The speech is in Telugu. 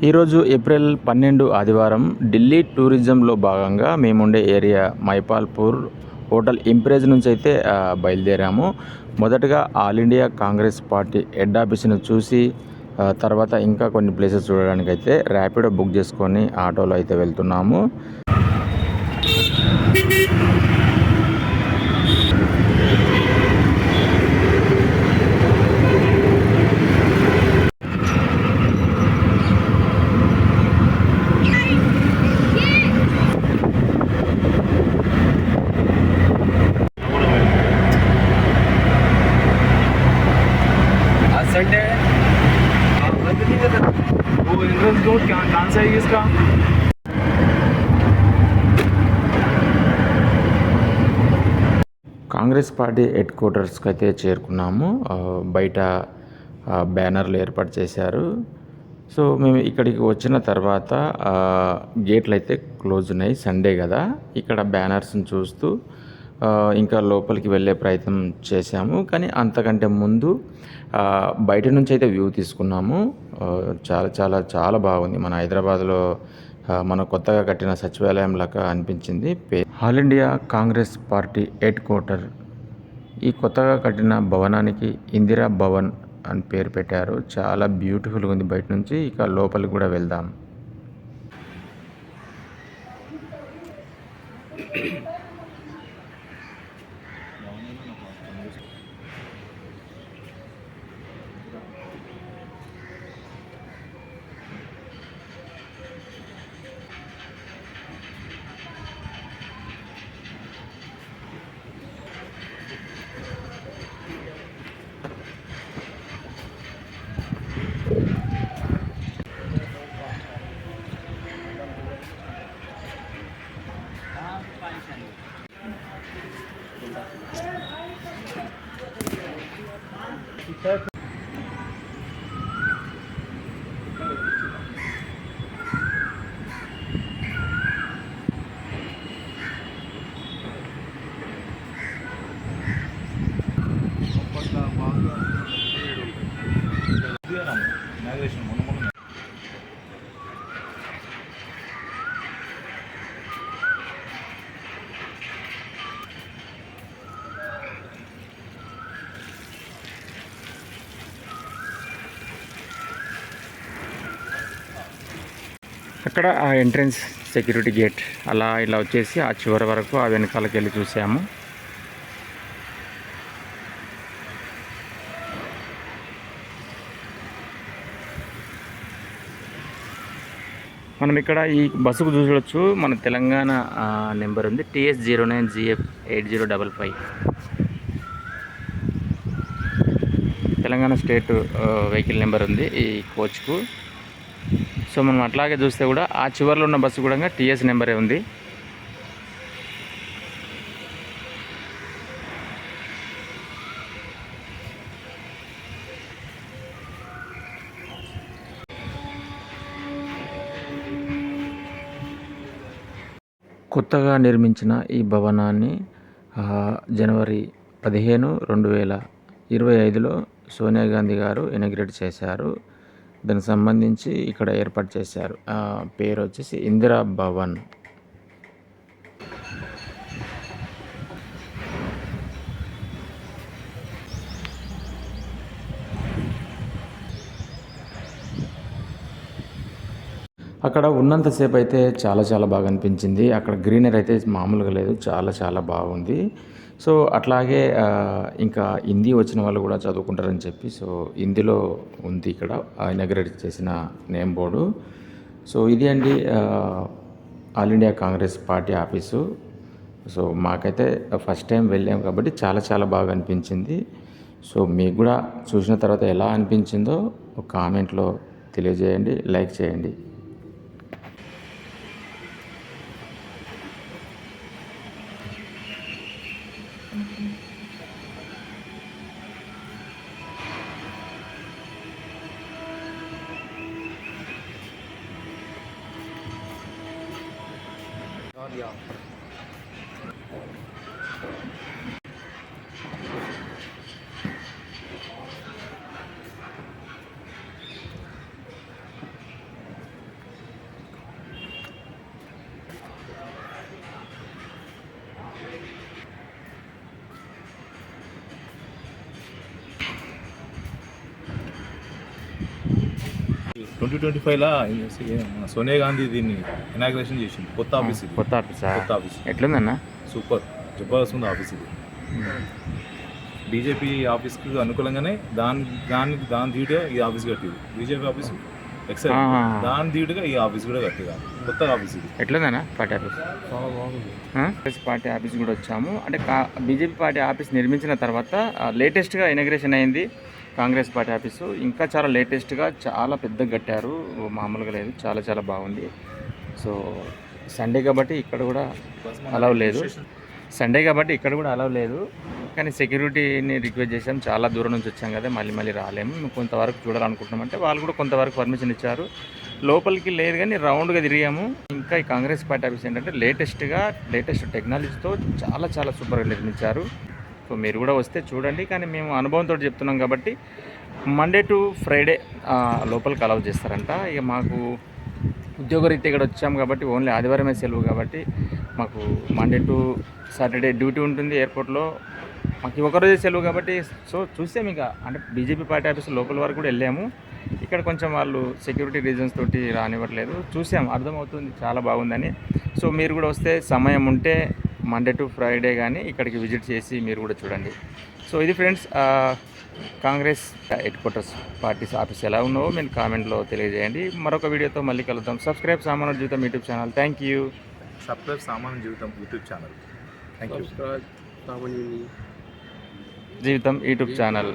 ఈరోజు ఏప్రిల్ 12 ఆదివారం ఢిల్లీ టూరిజంలో భాగంగా మేముండే ఏరియా మైపాల్పూర్ హోటల్ ఇంప్రెజ్ నుంచి అయితే బయలుదేరాము. మొదటగా all India Congress party head ఆఫీస్ని చూసి తర్వాత ఇంకా కొన్ని ప్లేసెస్ చూడడానికి అయితే ర్యాపిడో బుక్ చేసుకొని ఆటోలో అయితే వెళ్తున్నాము. కాంగ్రెస్ పార్టీ హెడ్ క్వార్టర్స్కి అయితే చేరుకున్నాము. బయట బ్యానర్లు ఏర్పాటు చేశారు. సో మేము ఇక్కడికి వచ్చిన తర్వాత గేట్లు అయితే క్లోజ్ ఉన్నాయి, సండే కదా. ఇక్కడ బ్యానర్స్ని చూస్తూ ఇంకా లోపలికి వెళ్ళే ప్రయత్నం చేశాము. కానీ అంతకంటే ముందు బయట నుంచి అయితే వ్యూ తీసుకున్నాము. చాలా చాలా చాలా బాగుంది. మన హైదరాబాద్లో మన కొత్తగా కట్టిన సచివాలయం లాగా అనిపించింది. All India Congress party head quarter, ఈ కొత్తగా కట్టిన భవనానికి ఇందిరా భవన్ అని పేరు పెట్టారు. చాలా బ్యూటిఫుల్గా ఉంది బయట నుంచి. ఇక లోపలికి కూడా వెళ్దాం. అక్కడ ఆ ఎంట్రన్స్ సెక్యూరిటీ గేట్ అలా ఇలా వచ్చేసి ఆ చివరి వరకు ఆ వెనకాలకి వెళ్ళి చూసాము. మనం ఇక్కడ ఈ బస్సుకు చూడవచ్చు. మన తెలంగాణ నెంబర్ ఉంది, TS09GF8055. Telangana state vehicle number ఉంది ఈ కోచ్కు. సో మనం అట్లాగే చూస్తే కూడా ఆ చివరిలో ఉన్న బస్సు కూడా TS నెంబరే ఉంది. కొత్తగా నిర్మించిన ఈ భవనాన్ని జనవరి 15, 2025లో సోనియా గాంధీ గారు ఇనాగ్రేట్ చేశారు. దానికి సంబంధించి ఇక్కడ ఏర్పాటు చేశారు. పేరు వచ్చేసి ఇందిరా భవన్. అక్కడ ఉన్నంతసేపు అయితే చాలా చాలా బాగా అనిపించింది. అక్కడ గ్రీనరీ అయితే మామూలుగా లేదు, చాలా చాలా బాగుంది. సో అట్లాగే ఇంకా హిందీ వచ్చిన వాళ్ళు కూడా చదువుకుంటారని చెప్పి సో హిందీలో ఉంది ఇక్కడ ఇనాగ్రేట్ చేసిన నేమ్ బోర్డు. సో ఇది అండి all India Congress party office. So మాకైతే ఫస్ట్ టైం వెళ్ళాం కాబట్టి చాలా చాలా బాగా అనిపించింది. సో మీకు కూడా చూసిన తర్వాత ఎలా అనిపించిందో ఒక కామెంట్లో తెలియజేయండి, లైక్ చేయండి. 2025లా సోనియా గాంధీ దీన్ని ఇనాగ్రేషన్ చేసింది. కొత్త ఆఫీస్ ఇది. కొత్త ఆఫీసా? కొత్త ఆఫీస్ ఎట్లుందన్న? సూపర్ జబర్దస్త్ ఉంది ఆఫీస్ ఇది. బీజేపీ ఆఫీస్కి అనుకూలంగానే దాని ధీటుగా ఈ ఆఫీస్ కట్టింది. బీజేపీ ఆఫీస్ ఎక్సలెంట్, దాని ధీటుగా ఈ ఆఫీస్ కూడా కట్టిగా కొత్త ఆఫీస్ ఇది. ఎట్లుందన్న పార్టీ ఆఫీస్? చాలా బాగుంది. కాంగ్రెస్ పార్టీ ఆఫీస్ కూడా వచ్చాము. అంటే బీజేపీ పార్టీ ఆఫీస్ నిర్మించిన తర్వాత లేటెస్ట్గా ఇనాగ్రేషన్ అయింది కాంగ్రెస్ పార్టీ ఆఫీసు. ఇంకా చాలా లేటెస్ట్గా చాలా పెద్దగా కట్టారు, మామూలుగా లేదు, చాలా చాలా బాగుంది. సో సండే కాబట్టి ఇక్కడ కూడా అలౌ లేదు, సండే కాబట్టి ఇక్కడ కూడా అలౌ లేదు. కానీ సెక్యూరిటీని రిక్వెస్ట్ చేసాం, చాలా దూరం నుంచి వచ్చాం కదా, మళ్ళీ రాలేము, మేము కొంతవరకు చూడాలనుకుంటున్నాం అంటే వాళ్ళు కూడా కొంతవరకు పర్మిషన్ ఇచ్చారు. లోపలికి లేదు కానీ రౌండ్గా తిరిగాము. ఇంకా ఈ కాంగ్రెస్ పార్టీ ఆఫీస్ ఏంటంటే లేటెస్ట్ టెక్నాలజీతో చాలా చాలా సూపర్గా నిర్మించారు. సో మీరు కూడా వస్తే చూడండి. కానీ మేము అనుభవంతో చెప్తున్నాం కాబట్టి మండే టు ఫ్రైడే లోపలికి అలౌ చేస్తారంట. ఇక మాకు ఉద్యోగరీత్యా ఇక్కడ వచ్చాము కాబట్టి ఓన్లీ ఆదివారమే సెలవు కాబట్టి మాకు మండే టు సాటర్డే డ్యూటీ ఉంటుంది ఎయిర్పోర్ట్లో. మాకు ఒకరోజే సెలవు కాబట్టి సో చూసాం. ఇంకా అంటే బీజేపీ పార్టీ ఆఫీస్ లోపల వరకు కూడా వెళ్ళాము. ఇక్కడ కొంచెం వాళ్ళు సెక్యూరిటీ రీజన్స్ తోటి రానివ్వట్లేదు. చూసాం, అర్థమవుతుంది చాలా బాగుందని. సో మీరు కూడా వస్తే సమయం ఉంటే మండే టు ఫ్రైడే కానీ ఇక్కడికి విజిట్ చేసి మీరు కూడా చూడండి. సో ఇది friends, Congress head quarters party office ఎలా ఉన్నావో మీరు కామెంట్లో తెలియజేయండి. మరొక వీడియోతో మళ్ళీ కలుద్దాం. సబ్స్క్రైబ్ సామాన్య జీవితం YouTube channel. Thank you. Subscribe సామాన్య జీవితం యూట్యూబ్ ఛానల్. Thank you. జీవితం యూట్యూబ్ ఛానల్.